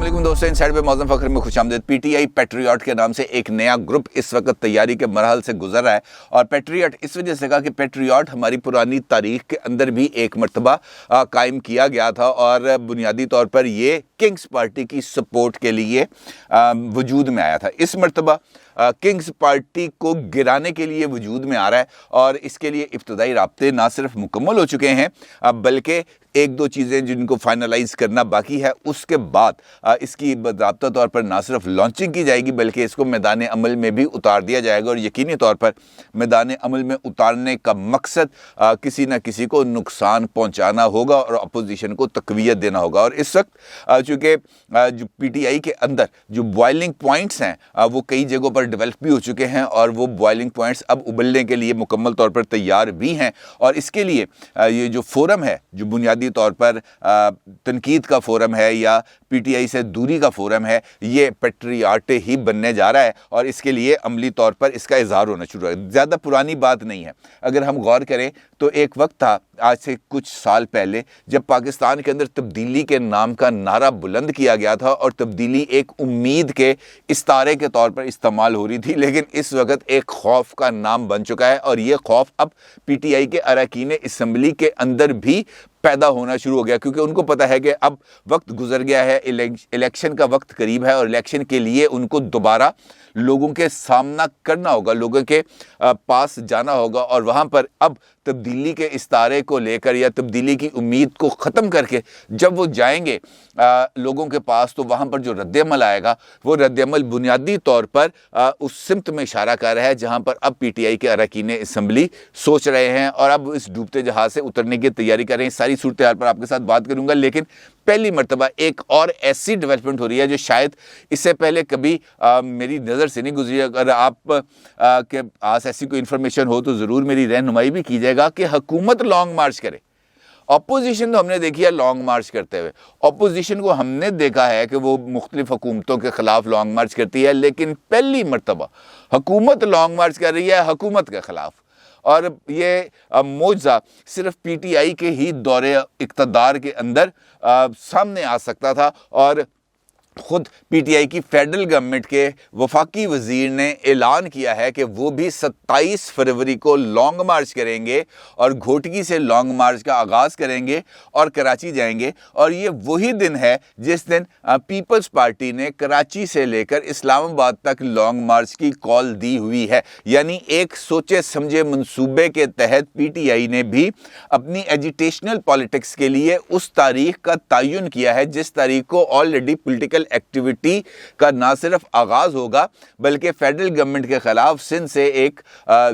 अस्सलाम वालेकुम दोस्तों, इनसाइड पे मौज़म फ़ख्र में खुशामदीद। पीटीआई पैट्रियट के नाम से एक नया ग्रुप इस वक्त तैयारी के मरहल से गुजर रहा है। और पैट्रियट इस वजह से कहा कि पैट्रियट हमारी पुरानी तारीख के अंदर भी एक मरतबा कायम किया गया था और बुनियादी तौर पर ये किंग्स पार्टी की सपोर्ट के लिए वजूद में आया था। इस मरतबा किंग्स पार्टी को गिराने के लिए वजूद में आ रहा है और इसके लिए इब्तदाई राब्ते ना सिर्फ मुकम्मल हो चुके हैं बल्कि एक दो चीज़ें जिनको फाइनलाइज करना बाकी है। उसके बाद इसकी बाकायदा तौर पर ना सिर्फ लॉन्चिंग की जाएगी बल्कि इसको मैदान अमल में भी उतार दिया जाएगा। और यकीनी तौर पर मैदान अमल में उतारने का मकसद किसी न किसी को नुकसान पहुंचाना होगा और अपोजिशन को तक़वियत देना होगा। और इस वक्त चूँकि जो पीटीआई के अंदर जो बॉइलिंग पॉइंट्स हैं वो कई जगहों पर डेवलप भी हो चुके हैं और वो बॉइलिंग पॉइंट्स अब उबलने के लिए मुकम्मल तौर पर तैयार भी हैं। और इसके लिए ये जो फोरम है, जो बुनियादी तौर पर तनकीद का फोरम है या पीटीआई से दूरी का फोरम है, ये पैट्रियट ही बनने जा रहा है और इसके लिए अमली तौर पर इसका इजहार होना शुरू है। ज़्यादा पुरानी बात नहीं है। अगर हम गौर करें तो एक वक्त था आज से कुछ साल पहले जब पाकिस्तान के अंदर तब्दीली के नाम का नारा बुलंद किया गया था और तब्दीली एक उम्मीद के इस्तारे के तौर पर इस्तेमाल हो रही थी, लेकिन इस वक्त एक खौफ का नाम बन चुका है और ये खौफ अब पीटीआई के अरकान असम्बली के अंदर भी पैदा होना शुरू हो गया, क्योंकि उनको पता है कि अब वक्त गुजर गया है, इलेक्शन का वक्त करीब है और इलेक्शन के लिए उनको दोबारा लोगों के सामना करना होगा, लोगों के पास जाना होगा और वहाँ पर अब तब्दीली के इस्तारे को लेकर या तब्दीली की उम्मीद को ख़त्म करके जब वो जाएंगे लोगों के पास तो वहाँ पर जो रद्दअमल आएगा वो रद्दअमल बुनियादी तौर पर उस सिमत में इशारा कर रहा है जहाँ पर अब पीटीआई के अरकान असम्बली सोच रहे हैं और अब इस डूबते जहाज़ से उतरने की तैयारी कर रहे हैं। सारी सूरत हाल पर आपके साथ बात करूँगा, लेकिन पहली मरतबा एक और ऐसी डेवलपमेंट हो रही है जो शायद इससे पहले कभी मेरी नज़र से नहीं गुजरी। अगर आप के पास ऐसी कोई इन्फॉर्मेशन हो तो ज़रूर मेरी रहनुमाई भी कीजिएगा कि हुकूमत लॉन्ग मार्च करे। अपोजिशन तो हमने देखी है लॉन्ग मार्च करते हुए, अपोजिशन को हमने देखा है कि वो मुख्तलिफ हुकूमतों के ख़िलाफ़ लॉन्ग मार्च करती है, लेकिन पहली मरतबा हुकूमत लॉन्ग मार्च कर रही है हुकूमत के ख़िलाफ़। और ये मौजज़ा सिर्फ पीटीआई के ही दौरे इक़्तिदार के अंदर सामने आ सकता था और खुद पीटीआई की फेडरल गवर्नमेंट के वफाकी वज़ीर ने ऐलान किया है कि वो भी 27 फरवरी को लॉन्ग मार्च करेंगे और घोटकी से लॉन्ग मार्च का आगाज़ करेंगे और कराची जाएंगे। और ये वही दिन है जिस दिन पीपल्स पार्टी ने कराची से लेकर इस्लामाबाद तक लॉन्ग मार्च की कॉल दी हुई है। यानी एक सोचे समझे मंसूबे के तहत पीटीआई ने भी अपनी एजिटेशनल पॉलिटिक्स के लिए उस तारीख का तयन किया है जिस तारीख को ऑलरेडी पॉलिटिकल एक्टिविटी का ना सिर्फ आगाज़ होगा बल्कि फेडरल गवर्नमेंट के ख़िलाफ़ सिंध से एक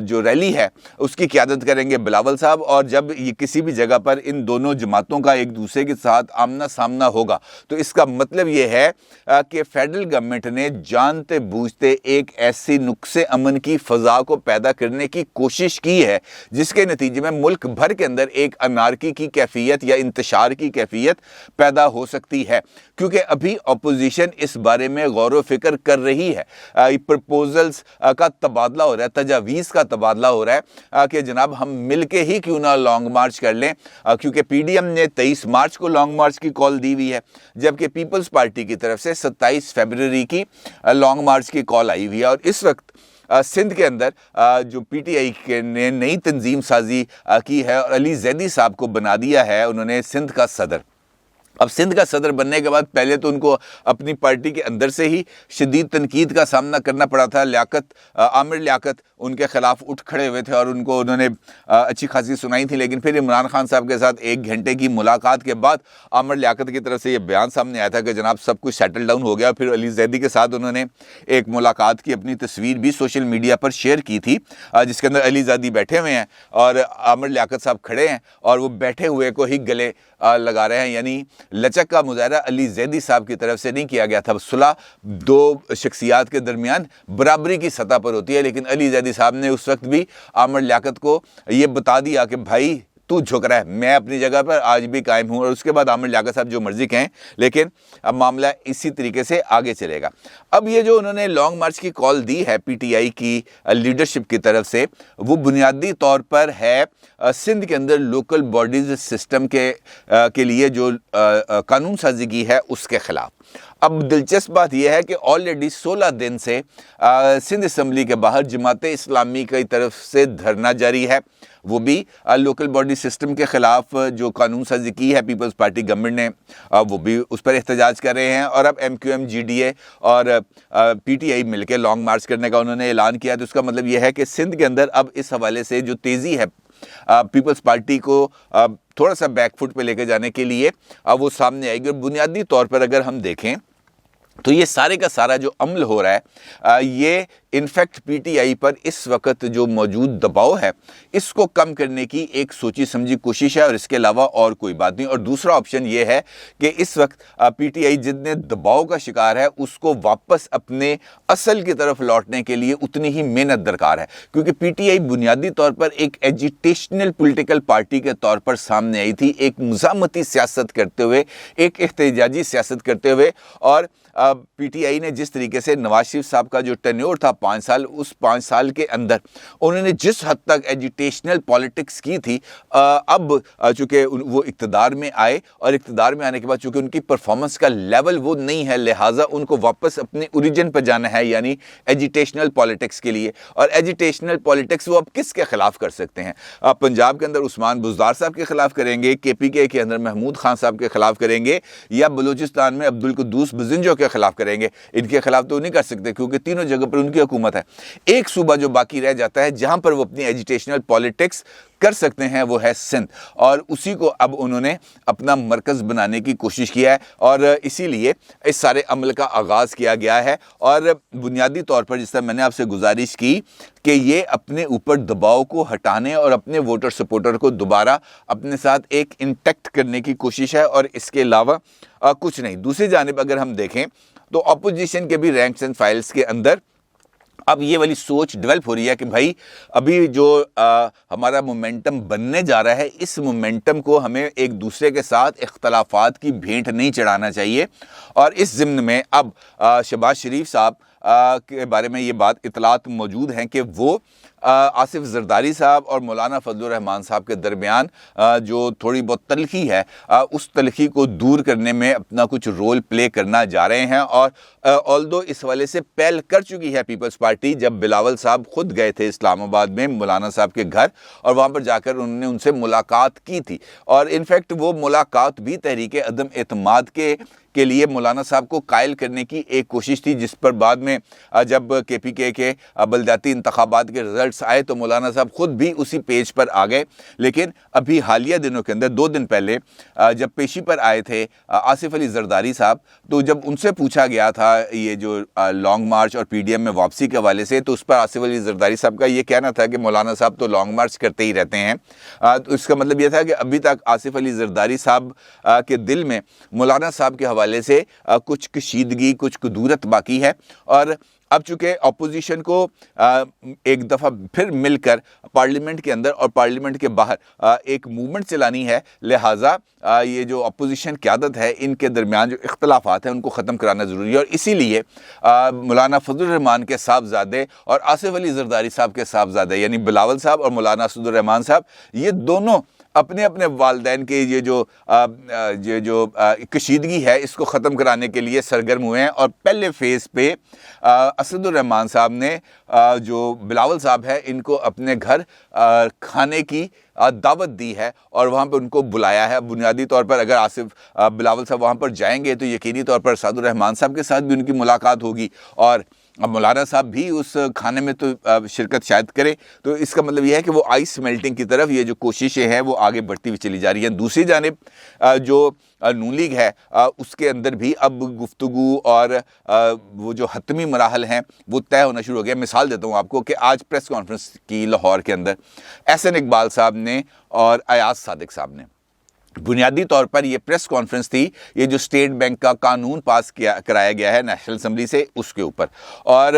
जो रैली है उसकी क़यादत करेंगे बिलावल साहब। और जब ये किसी भी जगह पर इन दोनों जमातों का एक दूसरे के साथ आमना सामना होगा तो इसका मतलब ये है कि फेडरल गवर्नमेंट ने जानते बूझते एक ऐसी नुक्से अमन की फ़ज़ा को पैदा करने की कोशिश की है जिसके नतीजे में मुल्क भर के अंदर एक अनारकी की कैफियत या इंतशार की कैफियत पैदा हो सकती है। क्योंकि अभी अपोजिशन इस बारे में गौर व फिक्र कर रही है, प्रपोजल्स का तबादला हो रहा है, तजावीज़ का तबादला हो रहा है कि जनाब हम मिल के ही क्यों ना लॉन्ग मार्च कर लें, क्योंकि पीडीएम ने 23 मार्च को लॉन्ग मार्च की कॉल दी हुई है जबकि पीपल्स पार्टी की तरफ से 27 फरवरी की लॉन्ग मार्च की कॉल आई हुई है। और इस वक्त सिंध के अंदर जो पीटीआई के ने नई तंजीम साजी की है और अली जैदी साहब को बना दिया है उन्होंने सिंध का सदर। अब सिंध का सदर बनने के बाद पहले तो उनको अपनी पार्टी के अंदर से ही शदीद तनकीद का सामना करना पड़ा था। आमिर लियाकत उनके ख़िलाफ़ उठ खड़े हुए थे और उन्होंने अच्छी खासी सुनाई थी, लेकिन फिर इमरान खान साहब के साथ 1 घंटे की मुलाकात के बाद आमिर लियाकत की तरफ से ये बयान सामने आया था कि जनाब सब कुछ सेटल डाउन हो गया। फिर अली जैदी के साथ उन्होंने एक मुलाकात की अपनी तस्वीर भी सोशल मीडिया पर शेयर की थी जिसके अंदर अली जैदी बैठे हुए हैं और आमिर लियाकत साहब खड़े हैं और वो बैठे हुए को ही गले लगा रहे हैं। यानी लचक का मुजाहरा अली जैदी साहब की तरफ से नहीं किया गया था। सुलह दो शख्सियात के दरमियान बराबरी की सतह पर होती है, लेकिन अली जैदी साहब ने उस वक्त भी आमिर लियाकत को ये बता दिया कि भाई तू झुक रहा है, मैं अपनी जगह पर आज भी कायम हूँ। और उसके बाद आमिर लियाकत साहब जो मर्जी कहें, लेकिन अब मामला इसी तरीके से आगे चलेगा। अब ये जो उन्होंने लॉन्ग मार्च की कॉल दी है पीटीआई की लीडरशिप की तरफ से, वो बुनियादी तौर पर है سندھ کے اندر لوکل باڈیز سسٹم کے لیے جو قانون سازی کی ہے اس کے خلاف۔ اب دلچسپ بات یہ ہے کہ آلریڈی 16 دن سے سندھ اسمبلی کے باہر جماعت اسلامی کی طرف سے دھرنا جاری ہے، وہ بھی لوکل باڈی سسٹم کے خلاف جو قانون سازی کی ہے پیپلز پارٹی گورنمنٹ نے، وہ بھی اس پر احتجاج کر رہے ہیں۔ اور اب M Q M, G D A اور پی ٹی آئی مل کے لانگ مارچ کرنے کا انہوں نے اعلان کیا۔ تو اس کا مطلب یہ ہے کہ سندھ کے اندر اب اس حوالے سے جو تیزی ہے پیپلز پارٹی کو تھوڑا سا بیک فٹ پہ لے کے جانے کے لیے وہ سامنے آئے گی۔ اور بنیادی طور پر اگر ہم دیکھیں تو یہ سارے کا سارا جو عمل ہو رہا ہے یہ انفیکٹ پی ٹی آئی پر اس وقت جو موجود دباؤ ہے اس کو کم کرنے کی ایک سوچی سمجھی کوشش ہے، اور اس کے علاوہ اور کوئی بات نہیں۔ اور دوسرا آپشن یہ ہے کہ اس وقت پی ٹی آئی جتنے دباؤ کا شکار ہے اس کو واپس اپنے اصل کی طرف لوٹنے کے لیے اتنی ہی محنت درکار ہے، کیونکہ پی ٹی آئی بنیادی طور پر ایک ایجیٹیشنل پولیٹیکل پارٹی کے طور پر سامنے آئی تھی، ایک مزاحمتی سیاست کرتے ہوئے، ایک احتجاجی سیاست کرتے ہوئے۔ اور پی ٹی آئی نے جس طریقے سے نواز شریف صاحب کا جو ٹینیور تھا 5 سال، اس 5 سال کے اندر انہوں نے جس حد تک ایجیٹیشنل پالیٹکس کی تھی، اب چونکہ وہ اقتدار میں آئے اور اقتدار میں آنے کے بعد چونکہ ان کی پرفارمنس کا لیول وہ نہیں ہے، لہٰذا ان کو واپس اپنے اوریجن پہ جانا ہے، یعنی ایجیٹیشنل پالیٹکس کے لیے۔ اور ایجیٹیشنل پالیٹکس وہ اب کس کے خلاف کر سکتے ہیں؟ پنجاب کے اندر عثمان بزدار صاحب کے خلاف کریں گے، کے پی کے اندر محمود خان صاحب کے خلاف کریں گے، یا بلوچستان میں عبدالقدوس بزنجو کے خلاف کریں گے؟ ان کے خلاف تو نہیں کر سکتے کیونکہ تینوں جگہ پر ان کی حکومت ہے۔ ایک صوبہ جو باقی رہ جاتا ہے جہاں پر وہ اپنی ایجیٹیشنل پالیٹکس کر سکتے ہیں وہ ہے سندھ، اور اسی کو اب انہوں نے اپنا مرکز بنانے کی کوشش کیا ہے، اور اسی لیے اس سارے عمل کا آغاز کیا گیا ہے۔ اور بنیادی طور پر جس طرح میں نے آپ سے گزارش کی کہ یہ اپنے اوپر دباؤ کو ہٹانے اور اپنے ووٹر سپورٹر کو دوبارہ اپنے ساتھ ایک انٹیکٹ کرنے کی کوشش ہے، اور اس کے علاوہ کچھ نہیں۔ دوسری جانب اگر ہم دیکھیں تو اپوزیشن کے بھی رینکس اینڈ فائلز کے اندر اب یہ والی سوچ ڈیولپ ہو رہی ہے کہ بھائی ابھی جو ہمارا مومنٹم بننے جا رہا ہے، اس مومنٹم کو ہمیں ایک دوسرے کے ساتھ اختلافات کی بھینٹ نہیں چڑھانا چاہیے۔ اور اس ضمن میں اب شہباز شریف صاحب کے بارے میں یہ بات اطلاعات موجود ہیں کہ وہ آصف زرداری صاحب اور مولانا فضل الرحمان صاحب کے درمیان جو تھوڑی بہت تلخی ہے، اس تلخی کو دور کرنے میں اپنا کچھ رول پلے کرنا جا رہے ہیں۔ اور آلدو اس حوالے سے پہل کر چکی ہے پیپلز پارٹی، جب بلاول صاحب خود گئے تھے اسلام آباد میں مولانا صاحب کے گھر، اور وہاں پر جا کر انہوں نے ان سے ملاقات کی تھی، اور انفیکٹ وہ ملاقات بھی تحریک عدم اعتماد کے لیے مولانا صاحب کو قائل کرنے کی ایک کوشش تھی، جس پر بعد میں جب کے پی کے بلدیاتی انتخابات کے رزلٹس آئے تو مولانا صاحب خود بھی اسی پیج پر آ گئے۔ لیکن ابھی حالیہ دنوں کے اندر 2 دن پہلے جب پیشی پر آئے تھے آصف علی زرداری صاحب، تو جب ان سے پوچھا گیا تھا یہ جو لانگ مارچ اور پی ڈی ایم میں واپسی کے حوالے سے، تو اس پر آصف علی زرداری صاحب کا یہ کہنا تھا کہ مولانا صاحب تو لانگ مارچ کرتے ہی رہتے ہیں۔ تو اس کا مطلب یہ تھا کہ ابھی تک آصف علی زرداری صاحب کے دل میں مولانا صاحب کے حوالے سے کچھ کشیدگی، کچھ کدورت باقی ہے۔ اور اب چونکہ اپوزیشن کو ایک دفعہ پھر مل کر پارلیمنٹ کے اندر اور پارلیمنٹ کے باہر ایک موومنٹ چلانی ہے، لہٰذا یہ جو اپوزیشن قیادت ہے ان کے درمیان جو اختلافات ہیں ان کو ختم کرانا ضروری ہے۔ اور اسی لیے مولانا فضل الرحمان کے صاحبزادے اور آصف علی زرداری صاحب کے صاحبزادے یعنی بلاول صاحب اور مولانا اسد الرحمان صاحب، یہ دونوں اپنے اپنے والدین کے یہ جو کشیدگی ہے اس کو ختم کرانے کے لیے سرگرم ہوئے ہیں۔ اور پہلے فیز پہ اسد الرحمان صاحب نے جو بلاول صاحب ہے ان کو اپنے گھر کھانے کی دعوت دی ہے اور وہاں پہ ان کو بلایا ہے۔ بنیادی طور پر اگر آصف بلاول صاحب وہاں پر جائیں گے تو یقینی طور پر اسد الرحمان صاحب کے ساتھ بھی ان کی ملاقات ہوگی، اور مولانا صاحب بھی اس کھانے میں تو شرکت شاید کرے۔ تو اس کا مطلب یہ ہے کہ وہ آئس میلٹنگ کی طرف یہ جو کوششیں ہیں وہ آگے بڑھتی ہوئی چلی جا رہی ہیں۔ دوسری جانب جو نون لیگ ہے اس کے اندر بھی اب گفتگو اور وہ جو حتمی مراحل ہیں وہ طے ہونا شروع ہو گیا۔ مثال دیتا ہوں آپ کو کہ آج پریس کانفرنس کی لاہور کے اندر احسن اقبال صاحب نے اور ایاز صادق صاحب نے، بنیادی طور پر یہ پریس کانفرنس تھی یہ جو اسٹیٹ بینک کا قانون پاس کرایا گیا ہے نیشنل اسمبلی سے اس کے اوپر، اور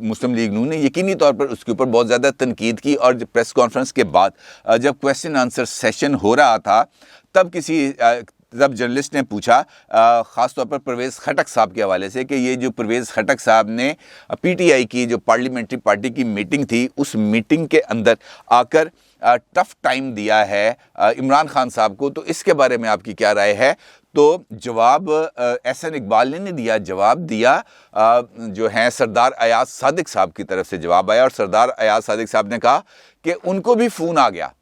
مسلم لیگ نون نے یقینی طور پر اس کے اوپر بہت زیادہ تنقید کی۔ اور پریس کانفرنس کے بعد جب کویسچن آنسر سیشن ہو رہا تھا تب کسی तब जर्नलिस्ट ने पूछा ख़ास तौर पर परवेज़ खटक साहब के हवाले से कि ये जो परवेज़ खटक साहब ने पीटीआई की जो पार्लियामेंट्री पार्टी की मीटिंग थी, उस मीटिंग के अंदर आकर टफ टाइम दिया है इमरान खान साहब को, तो इसके बारे में आपकी क्या राय है? तो जवाब एहसन इकबाल ने नहीं दिया, जवाब दिया जो हैं सरदार अयाज सादिक साहब की तरफ से जवाब आया, और सरदार अयाज सादिक साहब ने कहा कि उनको भी फ़ोन आ गया,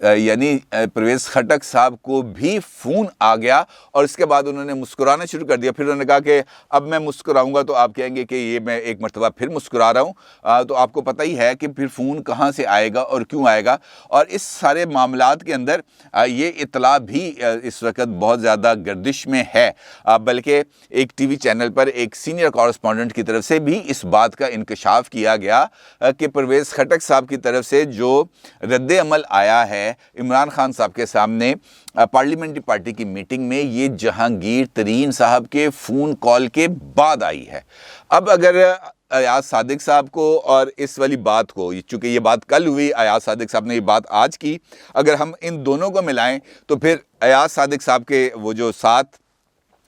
यानी परवेज़ खटक साहब को भी फ़ोन आ गया, और इसके बाद उन्होंने मुस्कुराना शुरू कर दिया। फिर उन्होंने कहा कि अब मैं मुस्कुराऊंगा तो आप कहेंगे कि ये मैं एक मरतबा फिर मुस्कुरा रहा हूँ। तो आपको पता ही है कि फिर फ़ोन कहाँ से आएगा और क्यों आएगा। और इस सारे मामलात के अंदर ये इतला भी इस वक्त बहुत ज़्यादा गर्दिश में है, बल्कि एक टीवी चैनल पर एक सीनियर कॉरेस्पॉन्डेंट की तरफ से भी इस बात का इंकशाफ किया गया कि परवेज़ खटक साहब की तरफ से जो रद्द अमल आया है इमरान खान साहब के सामने पार्लियामेंट्री पार्टी की मीटिंग में, ये जहांगीर तरीन साहब के फ़ोन कॉल के बाद आई है। अब अगर अयाज सादिक साहब को और इस वाली बात को, चूँकि ये बात कल हुई, अयाज सादिक साहब ने ये बात आज की, अगर हम इन दोनों को मिलाएं तो फिर अयाज सादिक साहब के वो जो साथ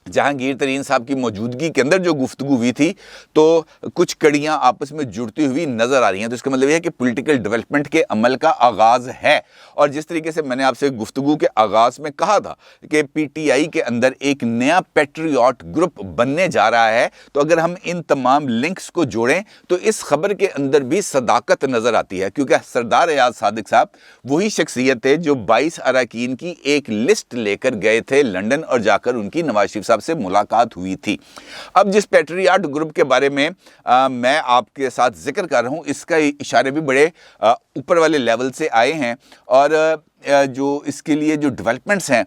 जहांगीर तरीन साहब की मौजूदगी के अंदर जो गुफ्तगू हुई थी, तो कुछ कड़ियां आपस में जुड़ती हुई नज़र आ रही हैं। तो इसका मतलब यह है कि पॉलिटिकल डेवलपमेंट के अमल का आगाज़ है। और जिस तरीके से मैंने आपसे गुफ्तगू के आगाज़ में कहा था कि पीटीआई के अंदर एक नया पैट्रियट ग्रुप बनने जा रहा है, तो अगर हम इन तमाम लिंक्स को जोड़ें तो इस खबर के अंदर भी सदाकत नज़र आती है, क्योंकि सरदार अयाज सादिक साहब वही शख्सियत थे जो 22 अरकान की एक लिस्ट लेकर गए थे लंदन, और जाकर उनकी नवाज शरीफ साहब से मुलाकात हुई थी। अब जिस पैट्रियट ग्रुप के बारे में मैं आपके साथ जिक्र कर रहा हूं, इसका इशारे भी बड़े ऊपर वाले लेवल से आए हैं, और जो इसके लिए जो डेवलपमेंट्स हैं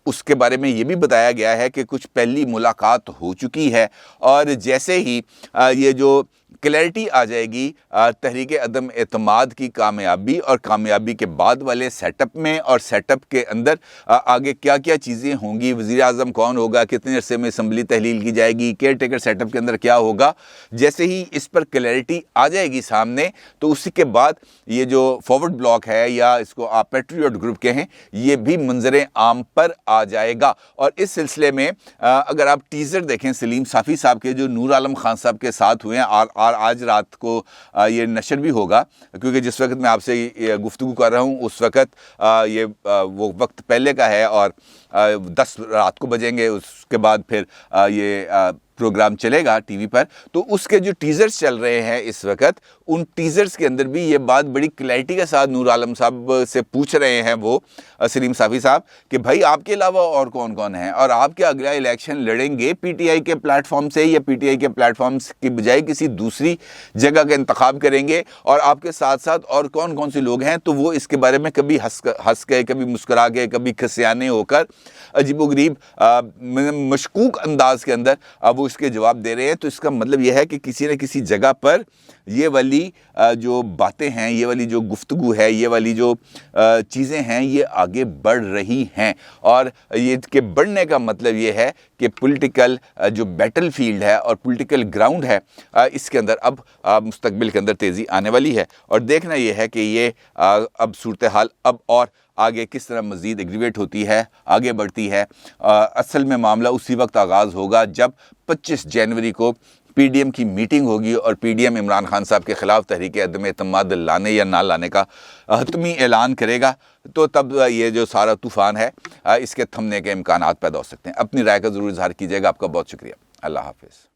उसके बारे में ये भी बताया गया है कि कुछ पहली मुलाकात हो चुकी है, और जैसे ही ये जो क्लैरिटी आ जाएगी तहरीक अदम एतमाद की कामयाबी और कामयाबी के बाद वाले सेटअप में, और सेटअप के अंदर आगे क्या क्या चीज़ें होंगी, वज़ीर आज़म कौन होगा, कितने अरसे में असम्बली तहलील की जाएगी, केयर टेकर सेटअप के अंदर क्या होगा, जैसे ही इस पर क्लैरिटी आ जाएगी सामने, तो उसी के बाद ये जो फॉरवर्ड ब्लॉक है, या इसको आप पैट्रियट ग्रुप कहें, ये भी मंजर आम पर आ जाएगा। और इस सिलसिले में अगर आप टीज़र देखें सलीम साफ़ी साहब के जो नूर आलम खान साहब के साथ हुए हैं, और आज रात को ये नशर भी होगा, क्योंकि जिस वक्त मैं आपसे ये गुफ्तगू कर रहा हूँ उस वक्त ये वो वक्त पहले का है, और 10 रात को बजेंगे, उसके बाद फिर ये प्रोग्राम चलेगा टीवी पर। तो उसके जो टीज़र्स चल रहे हैं इस वक्त, उन टीज़र्स के अंदर भी ये बात बड़ी क्लैरिटी के साथ नूर आलम साहब से पूछ रहे हैं वो सलीम साफ़ी साहब कि भाई आपके अलावा और कौन कौन है, और आप क्या अगला इलेक्शन लड़ेंगे पीटीआई के प्लेटफॉर्म से, या पीटीआई के प्लेटफॉर्म की बजाय किसी दूसरी जगह का इंतखाब करेंगे, और आपके साथ साथ और कौन कौन से लोग हैं। तो वो इसके बारे में कभी हंस गए, कभी मुस्कुरा गए, कभी खसियाने होकर अजीबोगरीब मशकूक अंदाज के अंदर वो इसके जवाब दे रहे हैं। तो इसका मतलब यह है कि किसी न किसी जगह पर ये वाली जो बातें हैं, ये वाली जो गुफ्तगू है, ये वाली जो चीज़ें हैं, ये आगे बढ़ रही हैं, और ये के बढ़ने का मतलब ये है कि पॉलिटिकल जो बैटल फील्ड है और पॉलिटिकल ग्राउंड है, इसके अंदर अब मुस्तकबिल के अंदर तेज़ी आने वाली है। और देखना ये है कि ये अब सूरत हाल अब और आगे किस तरह मज़ीद एग्रीवेट होती है, आगे बढ़ती है। असल में मामला उसी वक्त आगाज़ होगा जब 25 जनवरी को पीडीएम की मीटिंग होगी, और पीडीएम इमरान खान साहब के ख़िलाफ़ तहरीक अदम एतमाद लाने या ना लाने का हतमी ऐलान करेगा। तो तब ये जो सारा तूफ़ान है इसके थमने के इम्कानात पैदा हो सकते हैं। अपनी राय का ज़रूर इज़हार कीजिएगा। आपका बहुत शुक्रिया। अल्लाह हाफ़िज़।